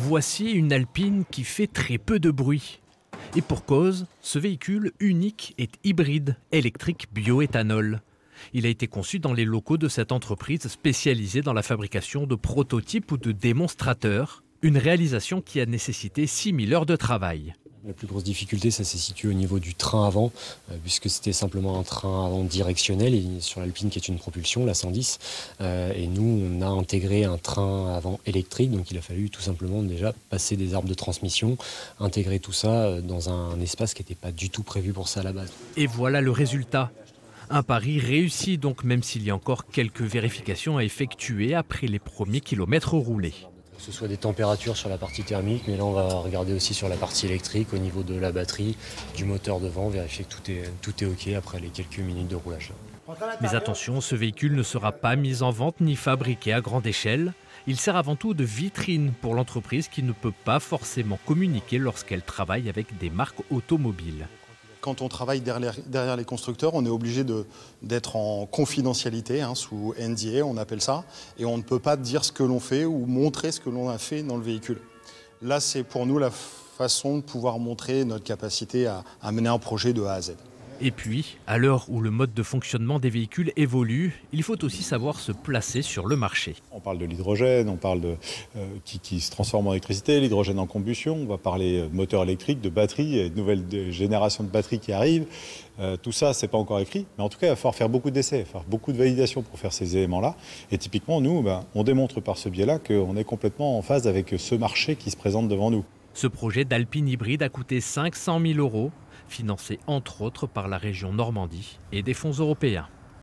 Voici une Alpine qui fait très peu de bruit. Et pour cause, ce véhicule unique est hybride, électrique bioéthanol. Il a été conçu dans les locaux de cette entreprise spécialisée dans la fabrication de prototypes ou de démonstrateurs. Une réalisation qui a nécessité 6000 heures de travail. La plus grosse difficulté, ça s'est situé au niveau du train avant, puisque c'était simplement un train avant directionnel sur l'Alpine qui est une propulsion, la 110. Et nous, on a intégré un train avant électrique, donc il a fallu tout simplement déjà passer des arbres de transmission, intégrer tout ça dans un espace qui n'était pas du tout prévu pour ça à la base. Et voilà le résultat. Un pari réussi donc, même s'il y a encore quelques vérifications à effectuer après les premiers kilomètres roulés. Que ce soit des températures sur la partie thermique, mais là on va regarder aussi sur la partie électrique, au niveau de la batterie, du moteur devant, vérifier que tout est OK après les quelques minutes de roulage. Mais attention, ce véhicule ne sera pas mis en vente ni fabriqué à grande échelle. Il sert avant tout de vitrine pour l'entreprise qui ne peut pas forcément communiquer lorsqu'elle travaille avec des marques automobiles. Quand on travaille derrière les constructeurs, on est obligé d'être en confidentialité, sous NDA, on appelle ça, et on ne peut pas dire ce que l'on fait ou montrer ce que l'on a fait dans le véhicule. Là, c'est pour nous la façon de pouvoir montrer notre capacité à mener un projet de A à Z. Et puis, à l'heure où le mode de fonctionnement des véhicules évolue, il faut aussi savoir se placer sur le marché. On parle de l'hydrogène, on parle qui se transforme en électricité, l'hydrogène en combustion, on va parler de moteur électrique, de batterie, de nouvelles générations de batteries qui arrivent. Tout ça, c'est pas encore écrit, mais en tout cas, il va falloir faire beaucoup d'essais, faire beaucoup de validations pour faire ces éléments-là. Et typiquement, nous, on démontre par ce biais-là qu'on est complètement en phase avec ce marché qui se présente devant nous. Ce projet d'Alpine hybride a coûté 500 000 €, financé entre autres par la région Normandie et des fonds européens.